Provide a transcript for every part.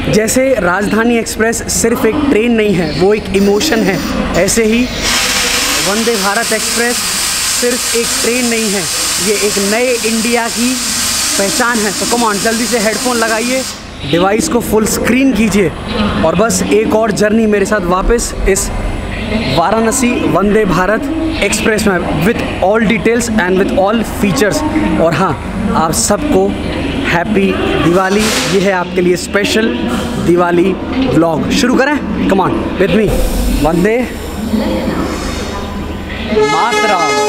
जैसे राजधानी एक्सप्रेस सिर्फ एक ट्रेन नहीं है, वो एक इमोशन है, ऐसे ही वंदे भारत एक्सप्रेस सिर्फ एक ट्रेन नहीं है, ये एक नए इंडिया की पहचान है। तो कम ऑन, जल्दी से हेडफोन लगाइए, डिवाइस को फुल स्क्रीन कीजिए और बस एक और जर्नी मेरे साथ वापस इस वाराणसी वंदे भारत एक्सप्रेस में with all details and with all features. और हाँ, आप सबको हैप्पी दिवाली। ये है आपके लिए स्पेशल दिवाली व्लॉग। शुरू करें, come on with me. Vande Mataram.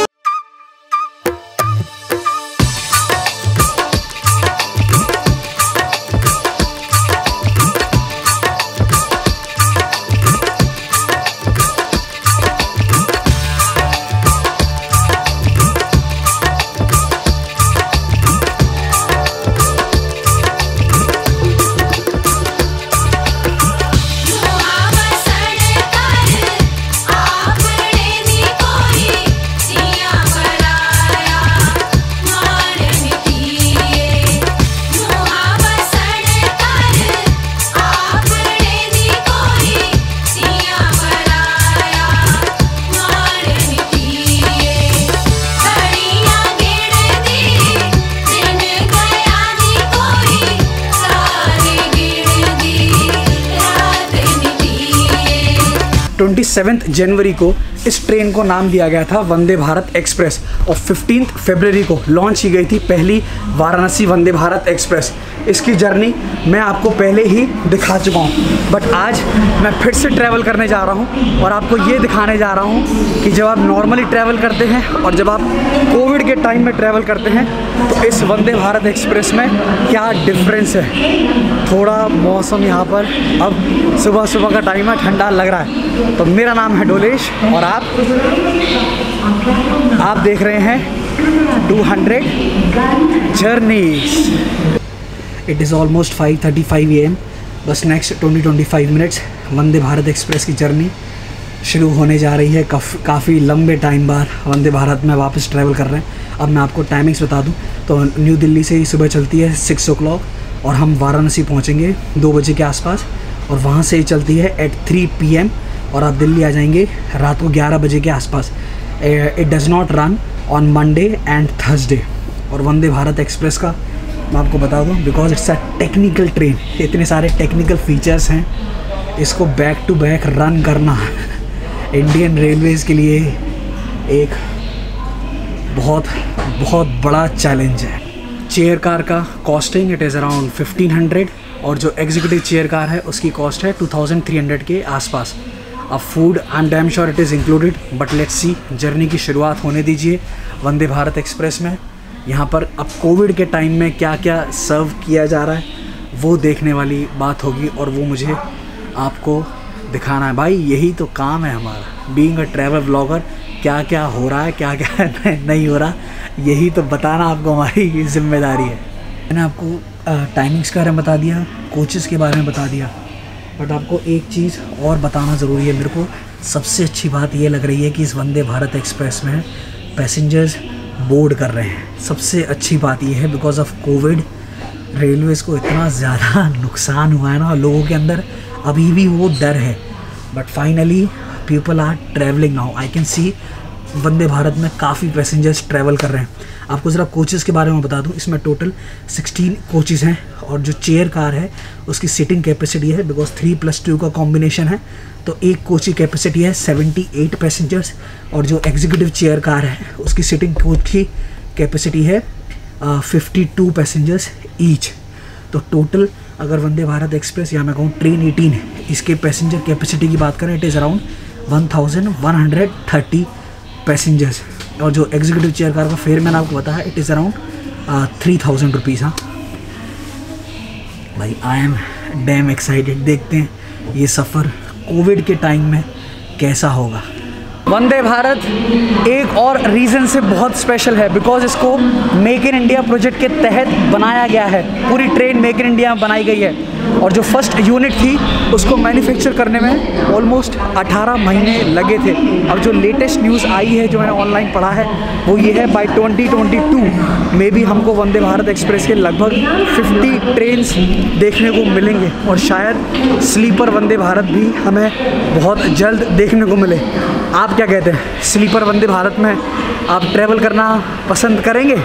जनवरी को इस ट्रेन को नाम दिया गया था वंदे भारत एक्सप्रेस और 15 फरवरी को लॉन्च की गई थी पहली वाराणसी वंदे भारत एक्सप्रेस। इसकी जर्नी मैं आपको पहले ही दिखा चुका हूँ, बट आज मैं फिर से ट्रैवल करने जा रहा हूँ और आपको ये दिखाने जा रहा हूँ कि जब आप नॉर्मली ट्रैवल करते हैं और जब आप कोविड के टाइम में ट्रैवल करते हैं तो इस वंदे भारत एक्सप्रेस में क्या डिफरेंस है। थोड़ा मौसम यहाँ पर अब सुबह सुबह का टाइम है, ठंडा लग रहा है। तो मेरा नाम है डोलेश और आप देख रहे हैं 200 journeys. It is almost 5:35 AM। बस next 20-25 minutes Vande Bharat express की जर्नी शुरू होने जा रही है। काफ़ी लंबे टाइम बाद वंदे भारत में वापस ट्रैवल कर रहे हैं। अब मैं आपको टाइमिंग्स बता दूं तो न्यू दिल्ली से ही सुबह चलती है 6 o'clock और हम वाराणसी पहुंचेंगे 2 बजे के आसपास, और वहां से ही चलती है at 3 PM और आप दिल्ली आ जाएंगे रात को 11 बजे के आसपास। It does not run on Monday and Thursday. और वंदे भारत एक्सप्रेस का मैं आपको बता दूं because it's a technical train, इतने सारे टेक्निकल फीचर्स हैं, इसको बैक टू बैक रन करना इंडियन रेलवेज़ के लिए एक बहुत बहुत बड़ा चैलेंज है। चेयर कार का कॉस्टिंग इट इज़ अराउंड 1500 और जो एग्जीक्यूटिव चेयर कार है उसकी कॉस्ट है 2300 के आसपास। अब food I am damn sure it is included, but let's see, journey की शुरुआत होने दीजिए वंदे भारत एक्सप्रेस में। यहाँ पर अब कोविड के टाइम में क्या क्या सर्व किया जा रहा है वो देखने वाली बात होगी और वो मुझे आपको दिखाना है। भाई यही तो काम है हमारा, बीइंग अ ट्रैवल व्लॉगर। क्या क्या हो रहा है, क्या क्या नहीं हो रहा, यही तो बताना आपको हमारी जिम्मेदारी है। मैंने आपको टाइमिंग्स के बारे में बता दिया, कोचेस के बारे में बता दिया, बट आपको एक चीज़ और बताना ज़रूरी है। मेरे को सबसे अच्छी बात ये लग रही है कि इस वंदे भारत एक्सप्रेस में पैसेंजर्स बोर्ड कर रहे हैं। सबसे अच्छी बात ये है बिकॉज ऑफ कोविड रेलवेज़ को इतना ज़्यादा नुकसान हुआ है ना, लोगों के अंदर अभी भी वो डर है, but finally people are travelling now. I can see Vande Bharat में काफ़ी पैसेंजर्स ट्रैवल कर रहे हैं। आपको ज़रा कोचेस के बारे में बता दूं, इसमें टोटल 16 कोचेस हैं और जो चेयर कार है उसकी सीटिंग कैपेसिटी है बिकॉज 3+2 का कॉम्बिनेशन है, तो एक कोच की कैपेसिटी है 78 पैसेंजर्स और जो एग्जीक्यूटिव चेयर कार है उसकी सीटिंग कोच की कैपेसिटी है 52 पैसेंजर्स ईच। तो टोटल अगर वंदे भारत एक्सप्रेस या मैं कहूँ ट्रेन 18 इसके पैसेंजर कैपेसिटी की बात करें, इट इज़ अराउंड 1130 पैसेंजर्स। और जो एग्जीक्यूटिव चेयर कार का फेयर मैंने आपको बताया, इट इज़ अराउंड 3000 रुपीज़। हाँ भाई, आई एम डैम एक्साइटेड। देखते हैं ये सफ़र कोविड के टाइम में कैसा होगा। वंदे भारत एक और रीज़न से बहुत स्पेशल है बिकॉज इसको मेक इन इंडिया प्रोजेक्ट के तहत बनाया गया है। पूरी ट्रेन मेक इन इंडिया में बनाई गई है। और जो फर्स्ट यूनिट थी उसको मैन्युफैक्चर करने में ऑलमोस्ट 18 महीने लगे थे। अब जो लेटेस्ट न्यूज़ आई है, जो मैंने ऑनलाइन पढ़ा है, वो ये है बाय 2022 में भी हमको वंदे भारत एक्सप्रेस के लगभग 50 ट्रेन्स देखने को मिलेंगे और शायद स्लीपर वंदे भारत भी हमें बहुत जल्द देखने को मिले। आप क्या कहते हैं, स्लीपर वंदे भारत में आप ट्रैवल करना पसंद करेंगे?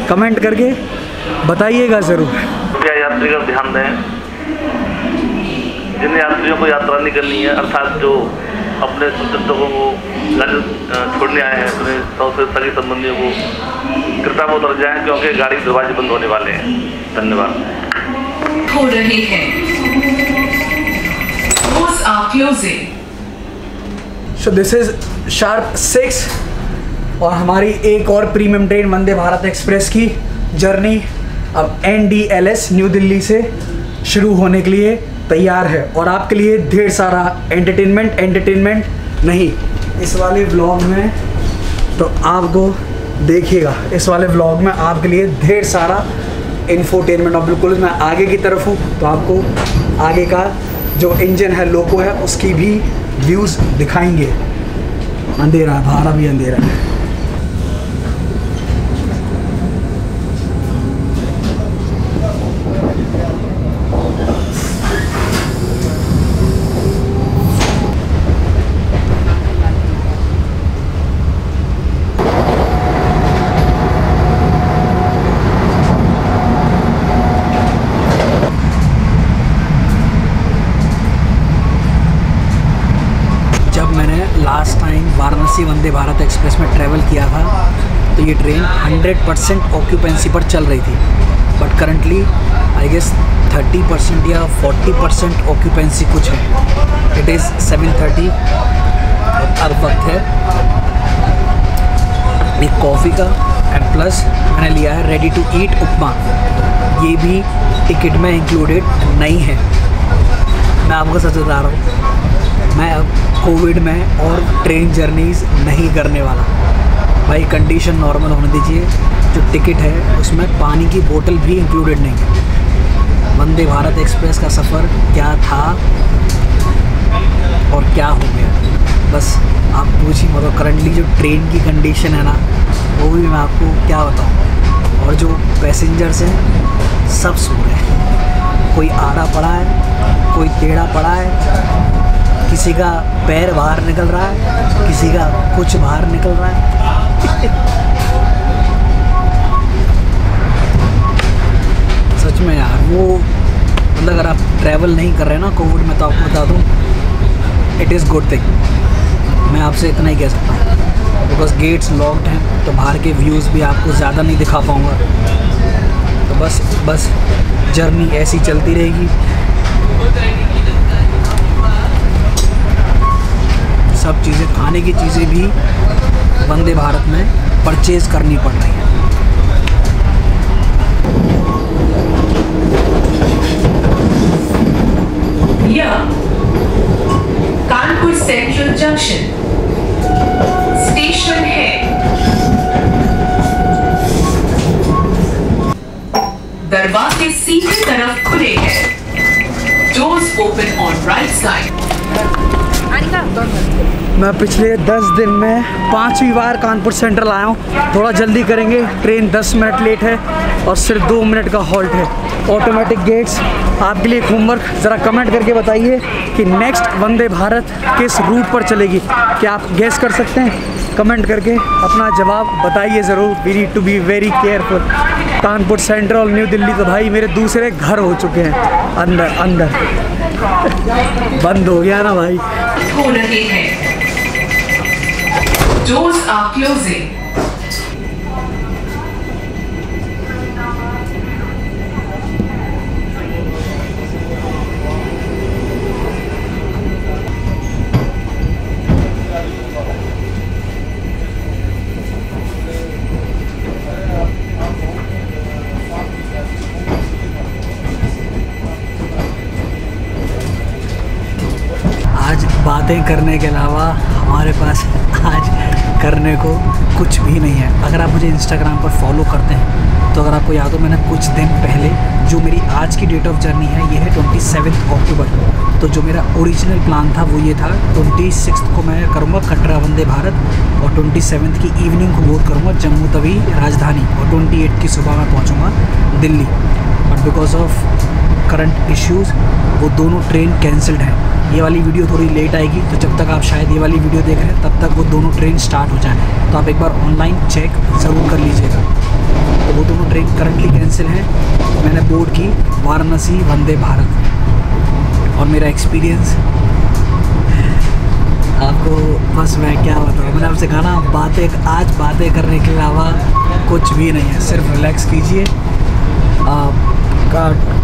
कमेंट करके बताइएगा ज़रूर। कृपया यात्रीगण ध्यान दें, जिन यात्रियों को यात्रा नहीं करनी है, अर्थात जो अपने संबंधियों को घर छोड़ने आए हैं, अपने सगी संबंधियों को कृपया वो उतर जाएँ, क्योंकि गाड़ी के दरवाजे बंद होने वाले हैं। धन्यवाद। हो रही है। Doors are closing. So this is sharp 6 और हमारी एक और premium train Vande Bharat express की जर्नी अब NDLS न्यू दिल्ली से शुरू होने के लिए तैयार है और आपके लिए ढेर सारा एंटरटेनमेंट नहीं, इस वाले व्लॉग में तो आपको देखिएगा, इस वाले व्लॉग में आपके लिए ढेर सारा इंफोटेनमेंट। और बिल्कुल मैं आगे की तरफ हूँ तो आपको आगे का जो इंजन है, लोको है, उसकी भी व्यूज़ दिखाएंगे। अंधेरा है, बाहर भी अंधेरा है। Last time Varanasi Vande Bharat express में ट्रैवल किया था तो ये ट्रेन 100% ऑक्यूपेंसी पर चल रही थी, बट करंटली आई गेस 30% या 40% ऑक्यूपेंसी कुछ है। इट इज़ 7:30 और अब वक्त है एक कॉफ़ी का एंड प्लस मैंने लिया है रेडी टू ईट उपमा। ये भी टिकट में इंक्लूडेड नहीं है। मैं आपको सच बता रहा हूँ, मैं अब कोविड में और ट्रेन जर्नीज़ नहीं करने वाला भाई। कंडीशन नॉर्मल होने दीजिए। जो टिकट है उसमें पानी की बोतल भी इंक्लूडेड नहीं है। वंदे भारत एक्सप्रेस का सफ़र क्या था और क्या हो गया, बस आप पूछिए। मतलब करंटली जो ट्रेन की कंडीशन है ना, वो भी मैं आपको क्या बताऊँ। और जो पैसेंजर्स हैं सब सो रहे हैं, कोई आड़ा पड़ा है, कोई टेढ़ा पड़ा है, किसी का पैर बाहर निकल रहा है, किसी का कुछ बाहर निकल रहा है। सच में यार, वो मतलब अगर आप ट्रैवल नहीं कर रहे हैं ना कोविड में, तो आपको बता दूँ इट इज़ गुड थिंग। मैं आपसे इतना ही कह सकता हूँ, बिकॉज गेट्स लॉक्ड हैं तो बाहर के व्यूज़ भी आपको ज़्यादा नहीं दिखा पाऊँगा। तो बस जर्नी ऐसी चलती रहेगी। सब चीज़ें, खाने की चीज़ें भी वंदे भारत में परचेज़ करनी पड़ रही हैं। यह कानपुर सेंट्रल जंक्शन स्टेशन है। दरवाजे सीधी तरफ खुले हैं। Doors open on right side. मैं पिछले 10 दिन में 5वीं बार कानपुर सेंट्रल आया हूँ। थोड़ा जल्दी करेंगे, ट्रेन 10 मिनट लेट है और सिर्फ 2 मिनट का हॉल्ट है। ऑटोमेटिक गेट्स आपके लिए होमवर्क, ज़रा कमेंट करके बताइए कि नेक्स्ट वंदे भारत किस रूट पर चलेगी। क्या आप गेस कर सकते हैं? कमेंट करके अपना जवाब बताइए ज़रूर। We need to be very careful. Kanpur Central New Delhi तो भाई मेरे दूसरे घर हो चुके हैं। अंदर बंद हो गया ना भाई। हो रहे हैं। Doors are closing. आज बातें करने के अलावा हमारे पास आज करने को कुछ भी नहीं है। अगर आप मुझे इंस्टाग्राम पर फॉलो करते हैं तो अगर आपको याद हो, मैंने कुछ दिन पहले जो मेरी आज की डेट ऑफ जर्नी है ये है 27 अक्टूबर। तो जो मेरा ओरिजिनल प्लान था वो ये था 26 को मैं करूँगा कटरा वंदे भारत और 27 की इवनिंग को बोर्ड करूँगा जम्मू तवी राजधानी और 28 की सुबह मैं पहुँचूँगा Delhi. But because of current issues वो दोनों ट्रेन कैंसिल्ड हैं। ये वाली वीडियो थोड़ी लेट आएगी, तो जब तक आप शायद ये वाली वीडियो देख रहे हैं तब तक वो दोनों ट्रेन स्टार्ट हो जाए। तो आप एक बार ऑनलाइन चेक ज़रूर कर लीजिएगा। तो वो दोनों ट्रेन करंटली कैंसिल हैं। मैंने बोर्ड की वाराणसी वंदे भारत और मेरा एक्सपीरियंस आपको बस मैं क्या बताऊँ। मैंने आपसे कहा ना, आज बातें करने के अलावा कुछ भी नहीं है, सिर्फ रिलैक्स कीजिए।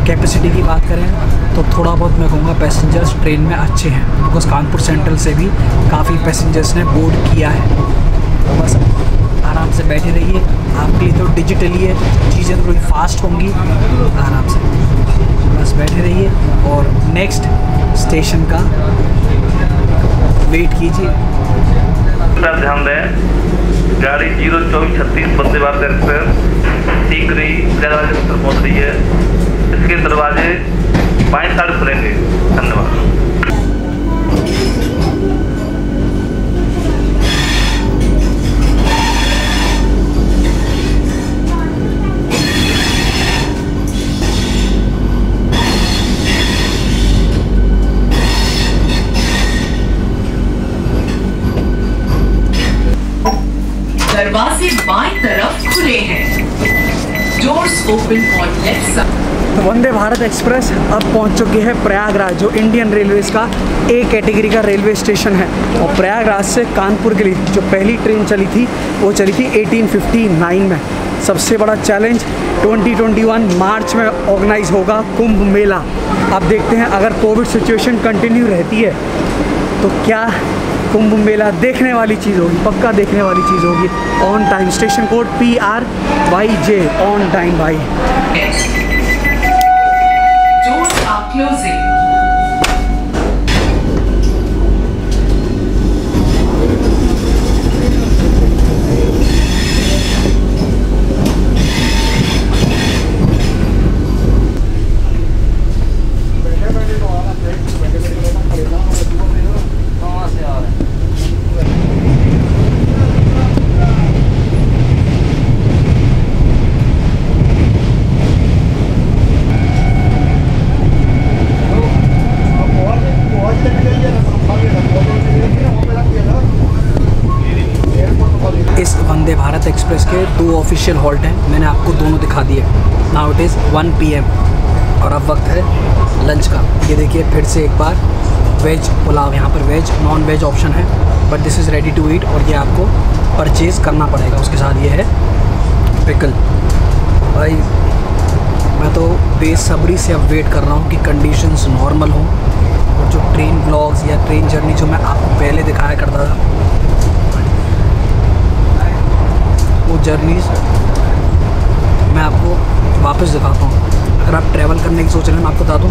कैपेसिटी की बात करें तो थोड़ा बहुत मैं कहूँगा पैसेंजर्स ट्रेन में अच्छे हैं, बिकॉज कानपुर सेंट्रल से भी काफ़ी पैसेंजर्स ने बोर्ड किया है। तो बस आराम से बैठे रहिए। आपके लिए तो डिजिटली है, चीज़ें थोड़ी फास्ट होंगी, आराम से बस बैठे रहिए और नेक्स्ट स्टेशन का वेट कीजिए। ध्यान दें, गाड़ी 02436 वंदे भारत एक्सप्रेस शीघ्र ही प्रयागराज तक पहुँच रही है। इसके दरवाजे 5 साढ़े खुलेंगे। धन्यवाद। दरवाजे बाईं तरफ खुले हैं। Doors open on left side. Vande Bharat express अब पहुंच चुकी है प्रयागराज, जो इंडियन रेलवेज़ का ए कैटेगरी का रेलवे स्टेशन है। और प्रयागराज से कानपुर के लिए जो पहली ट्रेन चली थी वो चली थी 1859 में। सबसे बड़ा चैलेंज 2021 मार्च में ऑर्गेनाइज होगा कुंभ मेला। अब देखते हैं अगर कोविड सिचुएशन कंटिन्यू रहती है तो क्या कुंभ मेला देखने वाली चीज़ होगी, पक्का देखने वाली चीज़ होगी। On time, station code PRYJ, on time भाई। Doors are closing. इस वंदे भारत एक्सप्रेस के 2 ऑफिशियल हॉल्ट हैं, मैंने आपको दोनों दिखा दिए। नाउ इट इज़ 1 PM और अब वक्त है लंच का। ये देखिए फिर से एक बार वेज पुलाव, यहाँ पर वेज नॉन वेज ऑप्शन है, but this is ready to eat और ये आपको परचेज़ करना पड़ेगा। उसके साथ ये है पिकल। भाई मैं तो बेसब्री से अब वेट कर रहा हूँ कि कंडीशंस नॉर्मल हों और जो ट्रेन ब्लॉग्स या ट्रेन जर्नी जो मैं आपको पहले दिखाया करता था वो जर्नीज़ मैं आपको वापस दिखाता हूँ। अगर आप ट्रैवल करने की सोच रहे हैं, मैं आपको बता दूँ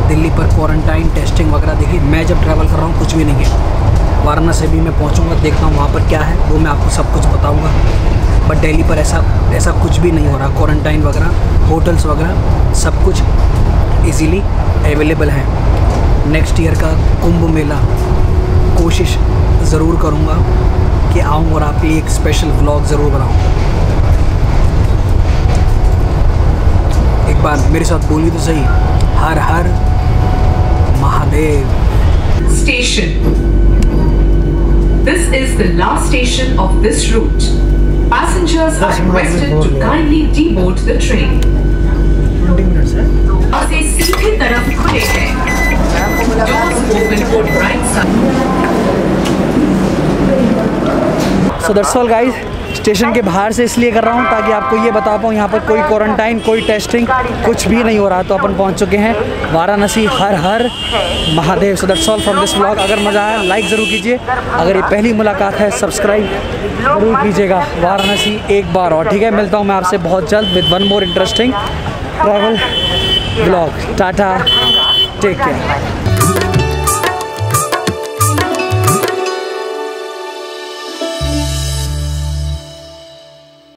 दिल्ली पर क्वारंटाइन टेस्टिंग वगैरह, देखिए मैं जब ट्रैवल कर रहा हूँ कुछ भी नहीं है। वाराणसी भी मैं पहुँचूँगा, देखता हूँ वहाँ पर क्या है, वो मैं आपको सब कुछ बताऊँगा। बट दिल्ली पर ऐसा कुछ भी नहीं हो रहा। क्वारंटाइन वगैरह, होटल्स वगैरह सब कुछ इजीली अवेलेबल है। नेक्स्ट ईयर का कुंभ मेला कोशिश ज़रूर करूँगा कि आऊँ और आपके लिए एक स्पेशल व्लॉग ज़रूर बनाऊँ। एक बार मेरे साथ बोलिए तो सही, हर Har Mahadev. Station. This is the last station of this route. Passengers are requested to kindly deboard the train. 20 minutes है। दरवाजे सीधे तरफ खुले हैं। Doors open on right side. So that's all guys, station के बाहर से इसलिए कर रहा हूँ ताकि आपको ये बता पाऊँ यहाँ पर कोई क्वारंटाइन, कोई टेस्टिंग कुछ भी नहीं हो रहा। तो अपन पहुँच चुके हैं Varanasi, Har Har Mahadev. So that's all from this vlog. अगर मज़ा आया लाइक ज़रूर कीजिए, अगर ये पहली मुलाकात है सब्सक्राइब ज़रूर कीजिएगा। वाराणसी एक बार और, ठीक है। मिलता हूँ मैं आपसे बहुत जल्द with one more interesting travel vlog. Tata, take care.